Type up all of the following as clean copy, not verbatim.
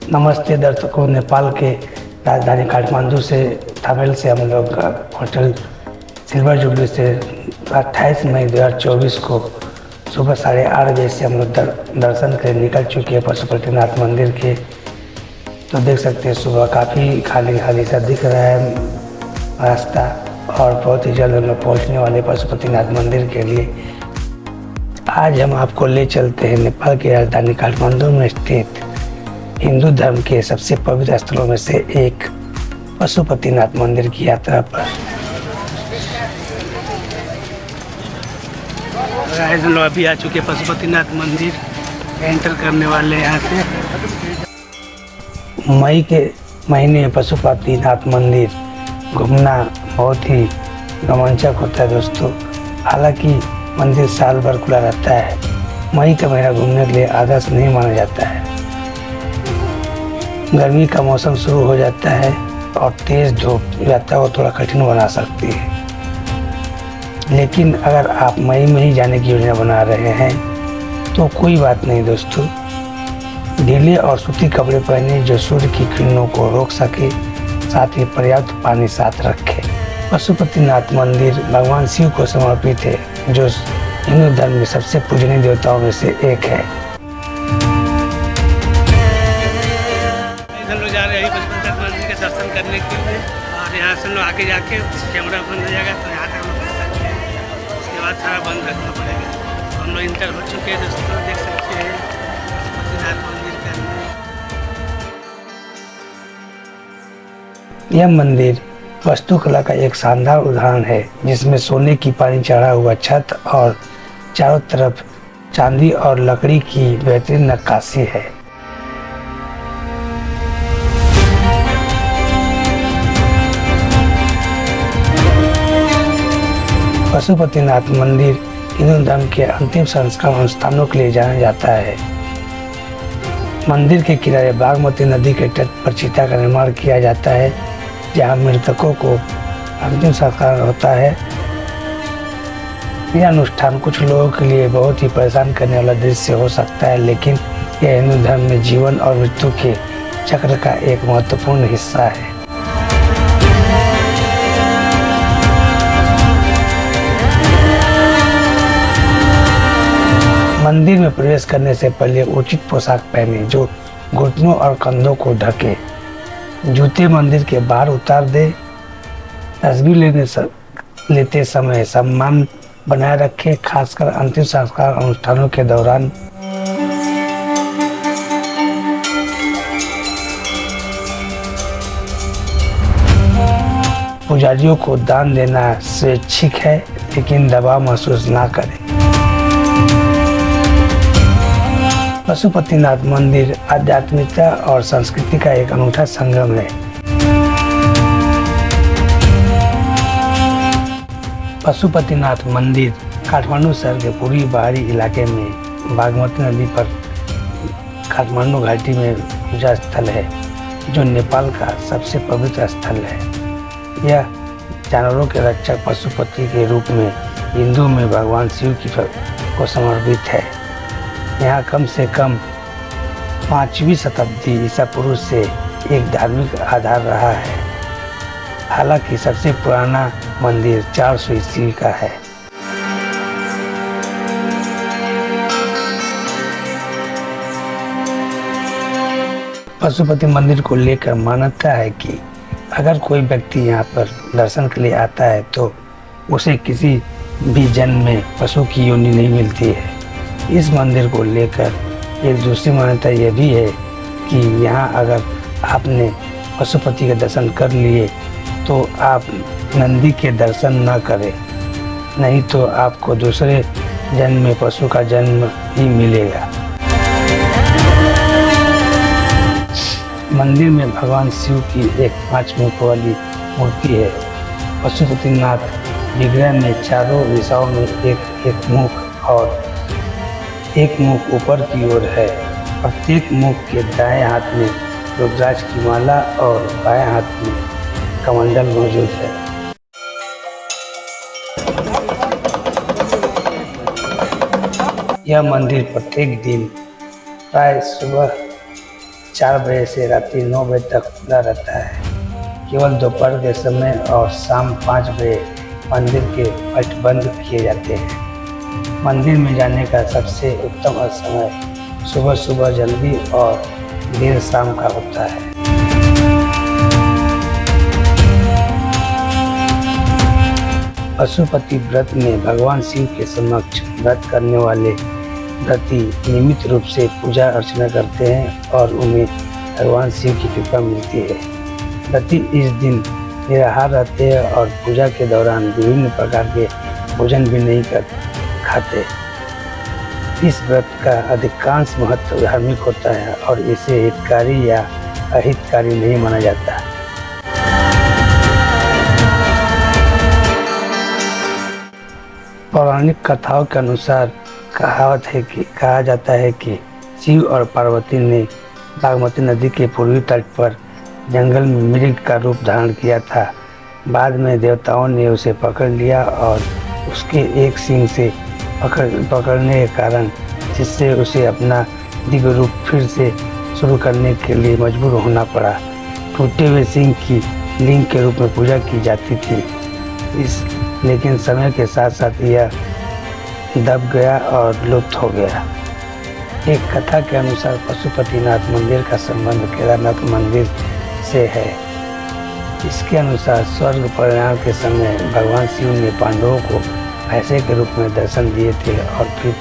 नमस्ते दर्शकों, नेपाल के राजधानी काठमांडू से तमिल से हम लोग होटल सिल्वर जुबली से 28 मई 2024 को सुबह 8:30 बजे से हम लोग दर्शन के निकल चुके हैं पशुपतिनाथ मंदिर के। तो देख सकते हैं सुबह काफ़ी खाली खाली सा दिख रहा है रास्ता और बहुत ही जल्द हम लोग पहुँचने वाले पशुपतिनाथ मंदिर के लिए। आज हम आपको ले चलते हैं नेपाल की राजधानी काठमांडू में स्थित हिंदू धर्म के सबसे पवित्र स्थलों में से एक पशुपतिनाथ मंदिर की यात्रा पर। हम लोग अभी आ चुके पशुपतिनाथ मंदिर, एंटर करने वाले यहाँ से। मई के महीने में पशुपतिनाथ मंदिर घूमना बहुत ही रोमांचक होता है दोस्तों। हालांकि मंदिर साल भर खुला रहता है, मई का महीना घूमने के लिए आदर्श नहीं माना जाता है। गर्मी का मौसम शुरू हो जाता है और तेज़ धूप यात्रा को थोड़ा कठिन बना सकती है। लेकिन अगर आप मई में ही जाने की योजना बना रहे हैं तो कोई बात नहीं दोस्तों। ढीले और सूती कपड़े पहने जो सूर्य की किरणों को रोक सके, साथ ही पर्याप्त पानी साथ रखें। पशुपतिनाथ मंदिर भगवान शिव को समर्पित है, जो हिंदू धर्म में सबसे पूजनीय देवताओं में से एक है। हम लोग जा रहे हैं पशुपतिनाथ मंदिर के दर्शन करने के लिए और यहाँ से हम लोग आगे जाके कैमरा बंद हो जाएगा तो यहाँ तक हम लोग कर सकते हैं। उसके बाद सारा बंद रखना पड़ेगा। तो हम लोग इंटर हो चुके हैं दोस्तों, देख सकते हैं पशुपतिनाथ मंदिर के अंदर। यह मंदिर वास्तुकला का एक शानदार उदाहरण है, जिसमें सोने की पानी चढ़ा हुआ छत और चारों तरफ चांदी और लकड़ी की बेहतरीन नक्काशी है। पशुपतिनाथ मंदिर हिंदू धर्म के अंतिम संस्कार अनुष्ठानों के लिए जाना जाता है। मंदिर के किनारे बागमती नदी के तट पर चिता का निर्माण किया जाता है, जहां मृतकों को अंतिम संस्कार होता है। यह अनुष्ठान कुछ लोगों के लिए बहुत ही परेशान करने वाला दृश्य हो सकता है, लेकिन यह हिंदू धर्म में जीवन और मृत्यु के चक्र का एक महत्वपूर्ण हिस्सा है। मंदिर में प्रवेश करने से पहले उचित पोशाक पहने जो घुटनों और कंधों को ढके। जूते मंदिर के बाहर उतार दे। तस्वीर लेते समय सम्मान बनाए रखें, खासकर अंतिम संस्कार अनुष्ठानों के दौरान। पुजारियों को दान देना स्वैच्छिक है, लेकिन दबाव महसूस ना करें। पशुपतिनाथ मंदिर आध्यात्मिकता और संस्कृति का एक अनूठा संगम है। पशुपतिनाथ मंदिर काठमांडू शहर के पूर्वी बाहरी इलाके में बागमती नदी पर काठमांडू घाटी में पूजा स्थल है, जो नेपाल का सबसे पवित्र स्थल है। यह जानवरों के रक्षक पशुपति के रूप में हिंदू में भगवान शिव को समर्पित है। यहाँ कम से कम 5वीं शताब्दी ईसा पूर्व से एक धार्मिक आधार रहा है। हालांकि सबसे पुराना मंदिर 400 ईस्वी का है। पशुपति मंदिर को लेकर मान्यता है कि अगर कोई व्यक्ति यहाँ पर दर्शन के लिए आता है तो उसे किसी भी जन्म में पशु की योनि नहीं मिलती है। इस मंदिर को लेकर एक दूसरी मान्यता यह भी है कि यहाँ अगर आपने पशुपति के दर्शन कर लिए तो आप नंदी के दर्शन न करें, नहीं तो आपको दूसरे जन्म में पशु का जन्म ही मिलेगा। मंदिर में भगवान शिव की एक 5 मुख वाली मूर्ति है। पशुपतिनाथ विग्रह में चारों दिशाओं में एक मुख और एक मुख ऊपर की ओर है। प्रत्येक मुख के दाएं हाथ में रुद्राक्ष की माला और बाएं हाथ में कमंडल मौजूद है। यह मंदिर प्रत्येक दिन प्राय सुबह 4 बजे से रात्रि 9 बजे तक खुला रहता है। केवल दोपहर के समय और शाम 5 बजे मंदिर के पट बंद किए जाते हैं। मंदिर में जाने का सबसे उत्तम समय सुबह सुबह जल्दी और देर शाम का होता है। पशुपति व्रत में भगवान शिव के समक्ष व्रत करने वाले व्रती नियमित रूप से पूजा अर्चना करते हैं और उन्हें भगवान शिव की कृपा मिलती है। व्रती इस दिन निराहार रहते हैं और पूजा के दौरान विभिन्न प्रकार के भोजन भी नहीं खाते। इस व्रत का अधिकांश महत्व धार्मिक होता है और इसे हितकारी या अहितकारी नहीं माना जाता। पौराणिक कथाओं के अनुसार कहा जाता है कि शिव और पार्वती ने बागमती नदी के पूर्वी तट पर जंगल में मृग का रूप धारण किया था। बाद में देवताओं ने उसे पकड़ लिया और उसके एक सींग से पकड़ने के कारण जिससे उसे अपना दिव्य रूप फिर से शुरू करने के लिए मजबूर होना पड़ा। टूटे हुए सींग की लिंग के रूप में पूजा की जाती थी। लेकिन समय के साथ साथ यह दब गया और लुप्त हो गया। एक कथा के अनुसार पशुपतिनाथ मंदिर का संबंध केदारनाथ मंदिर से है। इसके अनुसार स्वर्ग परिणाम के समय भगवान शिव ने पांडवों को भैंसे के रूप में दर्शन दिए थे और फिर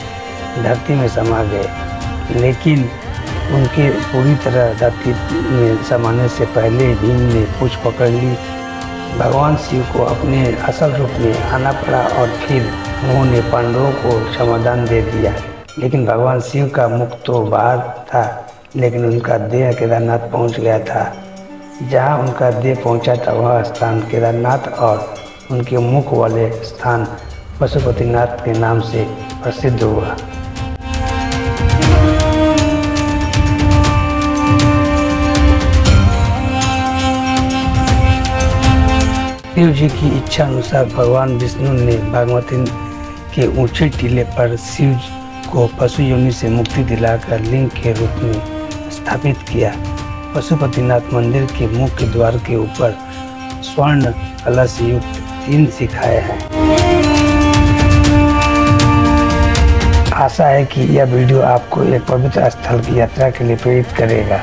धरती में समा गए। लेकिन उनके पूरी तरह धरती में समाने से पहले भीम ने पूंछ पकड़ ली। भगवान शिव को अपने असल रूप में आना पड़ा और फिर उन्होंने पांडवों को क्षमादान दे दिया। लेकिन भगवान शिव का मुख तो बाहर था, लेकिन उनका देह केदारनाथ पहुंच गया था। जहां उनका देह पहुंचा था वह स्थान केदारनाथ और उनके मुख वाले स्थान पशुपतिनाथ के नाम से प्रसिद्ध हुआ। शिव जी की इच्छा अनुसार भगवान विष्णु ने बागमती के ऊंचे टीले पर शिव को पशु योनि से मुक्ति दिलाकर लिंग के रूप में स्थापित किया। पशुपतिनाथ मंदिर के मुख्य द्वार के ऊपर स्वर्ण कलश युक्त 3 शिखाएं हैं। आशा है कि यह वीडियो आपको एक पवित्र स्थल की यात्रा के लिए प्रेरित करेगा।